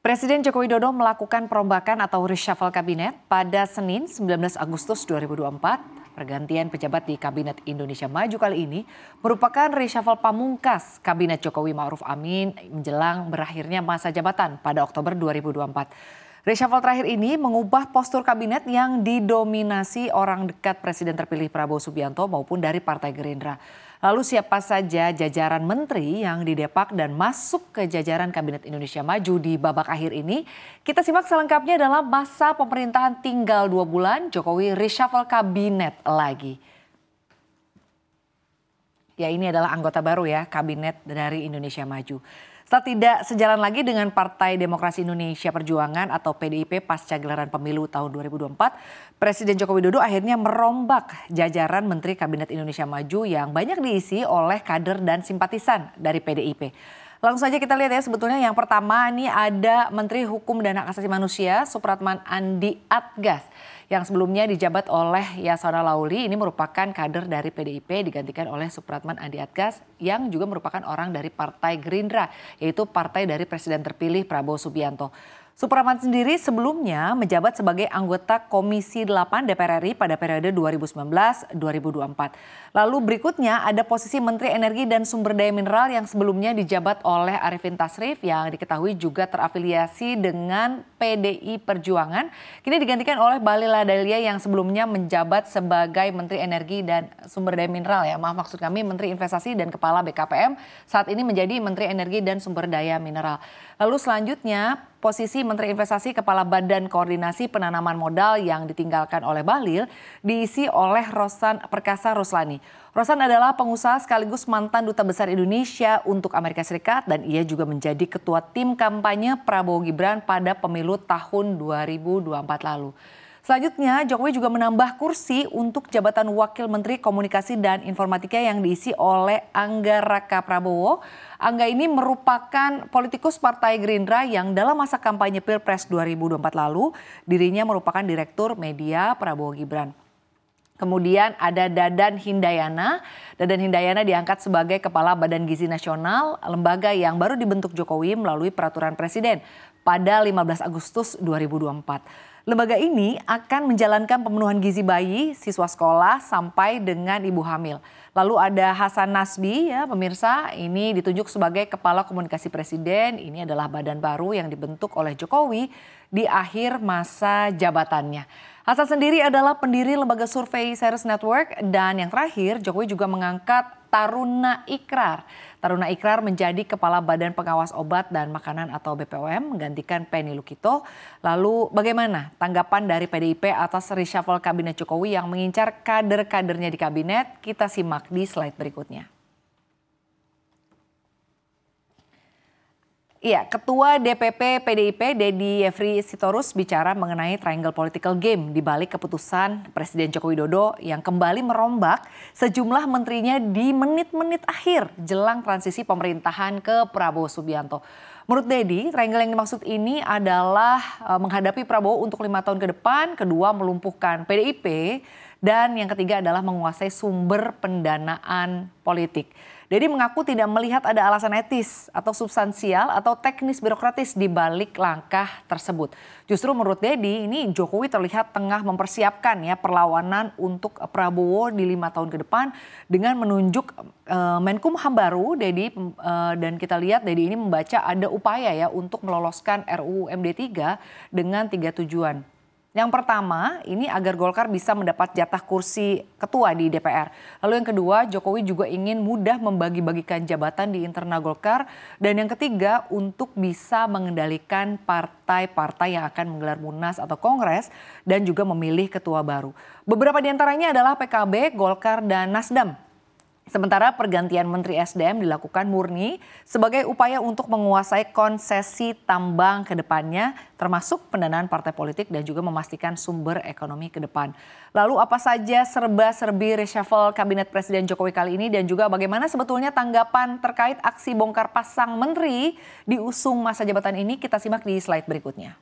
Presiden Joko Widodo melakukan perombakan atau reshuffle kabinet pada Senin 19 Agustus 2024. Pergantian pejabat di Kabinet Indonesia Maju kali ini merupakan reshuffle pamungkas Kabinet Jokowi Ma'ruf Amin menjelang berakhirnya masa jabatan pada Oktober 2024. Reshuffle terakhir ini mengubah postur kabinet yang didominasi orang dekat Presiden terpilih Prabowo Subianto maupun dari Partai Gerindra. Lalu siapa saja jajaran menteri yang didepak dan masuk ke jajaran Kabinet Indonesia Maju di babak akhir ini? Kita simak selengkapnya dalam masa pemerintahan tinggal 2 bulan, Jokowi reshuffle kabinet lagi. Ya, ini adalah anggota baru ya, kabinet dari Indonesia Maju. Setelah tidak sejalan lagi dengan Partai Demokrasi Indonesia Perjuangan atau PDIP pasca gelaran pemilu tahun 2024, Presiden Joko Widodo akhirnya merombak jajaran Menteri Kabinet Indonesia Maju yang banyak diisi oleh kader dan simpatisan dari PDIP. Langsung saja kita lihat ya, sebetulnya yang pertama ini ada Menteri Hukum dan Hak Asasi Manusia Supratman Andi Atgas yang sebelumnya dijabat oleh Yasona Lauli. Ini merupakan kader dari PDIP digantikan oleh Supratman Andi Atgas yang juga merupakan orang dari Partai Gerindra, yaitu partai dari Presiden terpilih Prabowo Subianto. Supratman sendiri sebelumnya menjabat sebagai anggota Komisi 8 DPR RI pada periode 2019-2024. Lalu berikutnya ada posisi Menteri Energi dan Sumber Daya Mineral yang sebelumnya dijabat oleh Arifin Tasrif yang diketahui juga terafiliasi dengan PDI Perjuangan. Kini digantikan oleh Bahlil Lahadalia yang sebelumnya menjabat sebagai Menteri Energi dan Sumber Daya Mineral ya. Maksud kami Menteri Investasi dan Kepala BKPM saat ini menjadi Menteri Energi dan Sumber Daya Mineral. Lalu selanjutnya posisi Menteri Investasi Kepala Badan Koordinasi Penanaman Modal yang ditinggalkan oleh Bahlil diisi oleh Rosan Perkasa Ruslani. Rosan adalah pengusaha sekaligus mantan Duta Besar Indonesia untuk Amerika Serikat dan ia juga menjadi ketua tim kampanye Prabowo Gibran pada pemilu tahun 2024 lalu. Selanjutnya Jokowi juga menambah kursi untuk jabatan Wakil Menteri Komunikasi dan Informatika yang diisi oleh Angga Raka Prabowo. Angga ini merupakan politikus Partai Gerindra yang dalam masa kampanye Pilpres 2024 lalu dirinya merupakan Direktur Media Prabowo Gibran. Kemudian ada Dadan Hindayana. Dadan Hindayana diangkat sebagai Kepala Badan Gizi Nasional, lembaga yang baru dibentuk Jokowi melalui peraturan Presiden pada 15 Agustus 2024. Lembaga ini akan menjalankan pemenuhan gizi bayi, siswa sekolah sampai dengan ibu hamil. Lalu ada Hasan Nasbi ya pemirsa, ini ditunjuk sebagai Kepala Komunikasi Presiden. Ini adalah badan baru yang dibentuk oleh Jokowi di akhir masa jabatannya. Hasan sendiri adalah pendiri lembaga survei Ceres Network dan yang terakhir Jokowi juga mengangkat Taruna Ikrar. Taruna Ikrar menjadi Kepala Badan Pengawas Obat dan Makanan atau BPOM menggantikan Penny Lukito. Lalu bagaimana tanggapan dari PDIP atas reshuffle Kabinet Jokowi yang mengincar kader-kadernya di kabinet? Kita simak di slide berikutnya. Iya, Ketua DPP PDIP Dedi Yefri Sitorus bicara mengenai triangle political game di balik keputusan Presiden Joko Widodo yang kembali merombak sejumlah menterinya di menit-menit akhir jelang transisi pemerintahan ke Prabowo Subianto. Menurut Dedi, triangle yang dimaksud ini adalah menghadapi Prabowo untuk 5 tahun ke depan, kedua melumpuhkan PDIP, dan yang ketiga adalah menguasai sumber pendanaan politik. Dedi mengaku tidak melihat ada alasan etis atau substansial atau teknis birokratis di balik langkah tersebut. Justru menurut Dedi ini Jokowi terlihat tengah mempersiapkan ya perlawanan untuk Prabowo di 5 tahun ke depan dengan menunjuk Menkumham baru Dedi dan kita lihat Dedi ini membaca ada upaya ya untuk meloloskan RUU MD 3 dengan 3 tujuan. Yang pertama, ini agar Golkar bisa mendapat jatah kursi ketua di DPR. Lalu yang kedua, Jokowi juga ingin mudah membagi-bagikan jabatan di internal Golkar. Dan yang ketiga, untuk bisa mengendalikan partai-partai yang akan menggelar Munas atau Kongres dan juga memilih ketua baru. Beberapa di antaranya adalah PKB, Golkar, dan Nasdem. Sementara pergantian Menteri SDM dilakukan murni sebagai upaya untuk menguasai konsesi tambang ke depannya, termasuk pendanaan partai politik dan juga memastikan sumber ekonomi ke depan. Lalu apa saja serba-serbi reshuffle Kabinet Presiden Jokowi kali ini dan juga bagaimana sebetulnya tanggapan terkait aksi bongkar pasang menteri di usung masa jabatan ini, kita simak di slide berikutnya.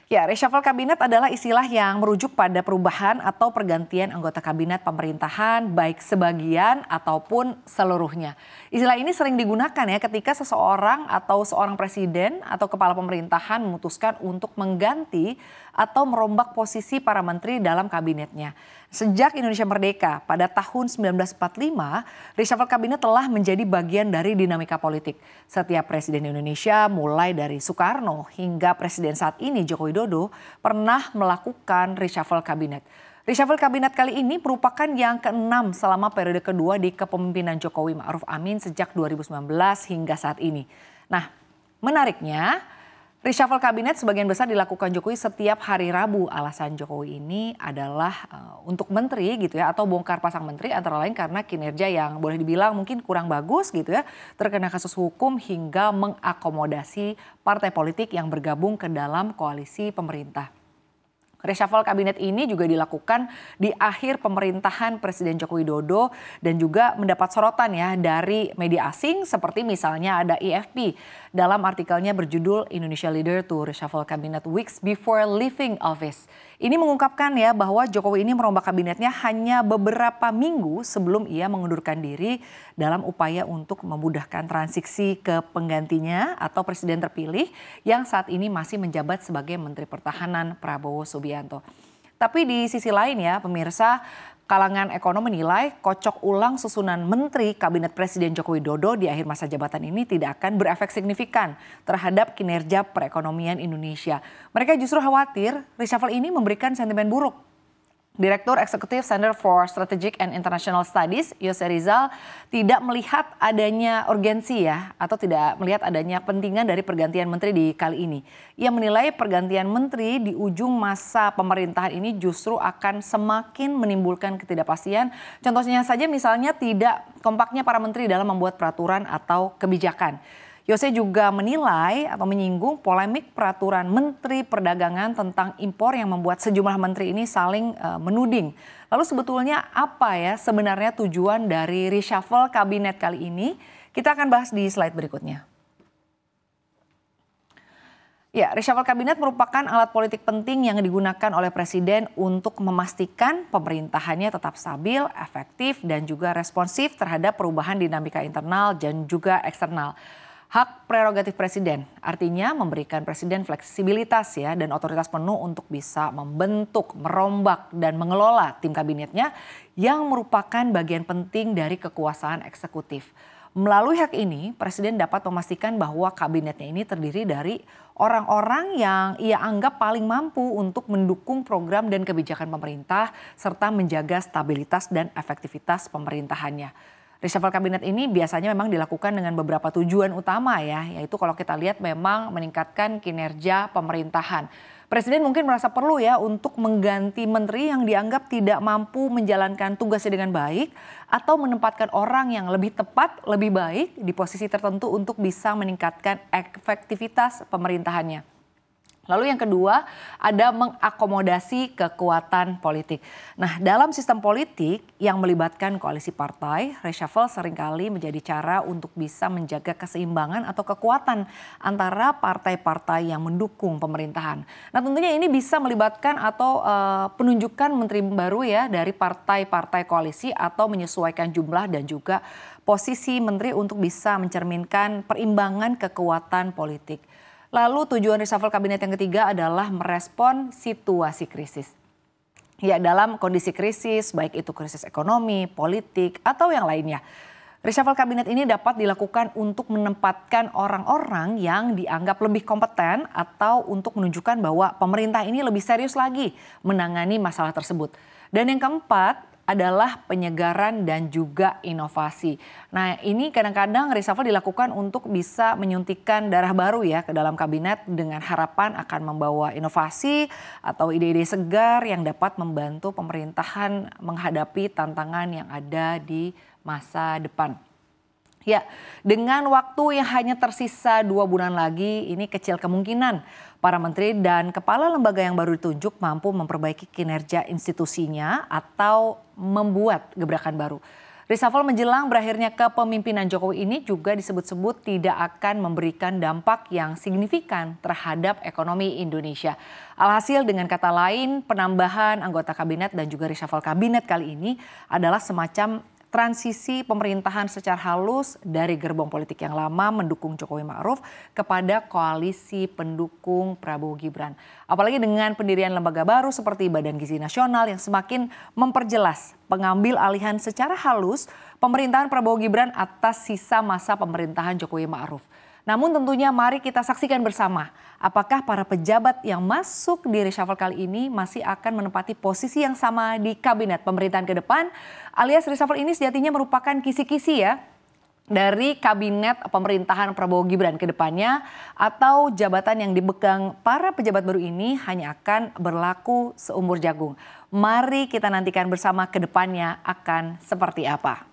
Ya, reshuffle kabinet adalah istilah yang merujuk pada perubahan atau pergantian anggota kabinet pemerintahan baik sebagian ataupun seluruhnya. Istilah ini sering digunakan ya ketika seseorang atau seorang presiden atau kepala pemerintahan memutuskan untuk mengganti atau merombak posisi para menteri dalam kabinetnya. Sejak Indonesia merdeka pada tahun 1945, reshuffle kabinet telah menjadi bagian dari dinamika politik. Setiap presiden Indonesia mulai dari Soekarno hingga presiden saat ini Joko Widodo pernah melakukan reshuffle kabinet. Reshuffle kabinet kali ini merupakan yang ke-6 selama periode kedua di kepemimpinan Jokowi Ma'ruf Amin sejak 2019 hingga saat ini. Nah, menariknya reshuffle kabinet sebagian besar dilakukan Jokowi setiap hari Rabu. Alasan Jokowi ini adalah untuk menteri gitu ya, atau bongkar pasang menteri, antara lain karena kinerja yang boleh dibilang mungkin kurang bagus gitu ya, terkena kasus hukum hingga mengakomodasi partai politik yang bergabung ke dalam koalisi pemerintah. Reshuffle kabinet ini juga dilakukan di akhir pemerintahan Presiden Joko Widodo dan juga mendapat sorotan ya dari media asing seperti misalnya ada IFP dalam artikelnya berjudul Indonesia Leader to Reshuffle Cabinet Weeks Before Leaving Office. Ini mengungkapkan ya bahwa Jokowi ini merombak kabinetnya hanya beberapa minggu sebelum ia mengundurkan diri dalam upaya untuk memudahkan transisi ke penggantinya atau presiden terpilih yang saat ini masih menjabat sebagai Menteri Pertahanan Prabowo Subianto. Tapi di sisi lain ya pemirsa, kalangan ekonom menilai kocok ulang susunan menteri kabinet Presiden Joko Widodo di akhir masa jabatan ini tidak akan berefek signifikan terhadap kinerja perekonomian Indonesia. Mereka justru khawatir reshuffle ini memberikan sentimen buruk. Direktur Eksekutif Center for Strategic and International Studies, Yose Rizal, tidak melihat adanya urgensi ya, atau tidak melihat adanya pentingan dari pergantian menteri di kali ini. Ia menilai pergantian menteri di ujung masa pemerintahan ini justru akan semakin menimbulkan ketidakpastian. Contohnya saja misalnya tidak kompaknya para menteri dalam membuat peraturan atau kebijakan. Yose juga menilai atau menyinggung polemik peraturan Menteri Perdagangan tentang impor yang membuat sejumlah menteri ini saling menuding. Lalu sebetulnya apa ya sebenarnya tujuan dari reshuffle kabinet kali ini? Kita akan bahas di slide berikutnya. Ya, reshuffle kabinet merupakan alat politik penting yang digunakan oleh Presiden untuk memastikan pemerintahannya tetap stabil, efektif, dan juga responsif terhadap perubahan dinamika internal dan juga eksternal. Hak prerogatif presiden artinya memberikan presiden fleksibilitas ya dan otoritas penuh untuk bisa membentuk, merombak dan mengelola tim kabinetnya yang merupakan bagian penting dari kekuasaan eksekutif. Melalui hak ini, presiden dapat memastikan bahwa kabinetnya ini terdiri dari orang-orang yang ia anggap paling mampu untuk mendukung program dan kebijakan pemerintah serta menjaga stabilitas dan efektivitas pemerintahannya. Reshuffle kabinet ini biasanya memang dilakukan dengan beberapa tujuan utama ya, yaitu kalau kita lihat memang meningkatkan kinerja pemerintahan. Presiden mungkin merasa perlu ya untuk mengganti menteri yang dianggap tidak mampu menjalankan tugasnya dengan baik atau menempatkan orang yang lebih tepat, lebih baik di posisi tertentu untuk bisa meningkatkan efektivitas pemerintahannya. Lalu yang kedua ada mengakomodasi kekuatan politik. Nah dalam sistem politik yang melibatkan koalisi partai, reshuffle seringkali menjadi cara untuk bisa menjaga keseimbangan atau kekuatan antara partai-partai yang mendukung pemerintahan. Nah tentunya ini bisa melibatkan atau penunjukan menteri baru ya dari partai-partai koalisi atau menyesuaikan jumlah dan juga posisi menteri untuk bisa mencerminkan perimbangan kekuatan politik. Lalu tujuan reshuffle kabinet yang ketiga adalah merespon situasi krisis. Ya dalam kondisi krisis, baik itu krisis ekonomi, politik, atau yang lainnya. Reshuffle kabinet ini dapat dilakukan untuk menempatkan orang-orang yang dianggap lebih kompeten atau untuk menunjukkan bahwa pemerintah ini lebih serius lagi menangani masalah tersebut. Dan yang keempat adalah penyegaran dan juga inovasi. Nah ini kadang-kadang reshuffle dilakukan untuk bisa menyuntikkan darah baru ya ke dalam kabinet dengan harapan akan membawa inovasi atau ide-ide segar yang dapat membantu pemerintahan menghadapi tantangan yang ada di masa depan. Ya, dengan waktu yang hanya tersisa 2 bulan lagi, ini kecil kemungkinan para menteri dan kepala lembaga yang baru ditunjuk mampu memperbaiki kinerja institusinya atau membuat gebrakan baru. Reshuffle menjelang berakhirnya kepemimpinan Jokowi ini juga disebut-sebut tidak akan memberikan dampak yang signifikan terhadap ekonomi Indonesia. Alhasil dengan kata lain, penambahan anggota kabinet dan juga reshuffle kabinet kali ini adalah semacam transisi pemerintahan secara halus dari gerbong politik yang lama mendukung Jokowi Ma'ruf kepada koalisi pendukung Prabowo Gibran. Apalagi dengan pendirian lembaga baru seperti Badan Gizi Nasional yang semakin memperjelas pengambil alihan secara halus pemerintahan Prabowo Gibran atas sisa masa pemerintahan Jokowi Ma'ruf. Namun tentunya mari kita saksikan bersama apakah para pejabat yang masuk di reshuffle kali ini masih akan menempati posisi yang sama di kabinet pemerintahan ke depan, alias reshuffle ini sejatinya merupakan kisi-kisi ya dari kabinet pemerintahan Prabowo Gibran ke depannya, atau jabatan yang dipegang para pejabat baru ini hanya akan berlaku seumur jagung. Mari kita nantikan bersama ke depannya akan seperti apa.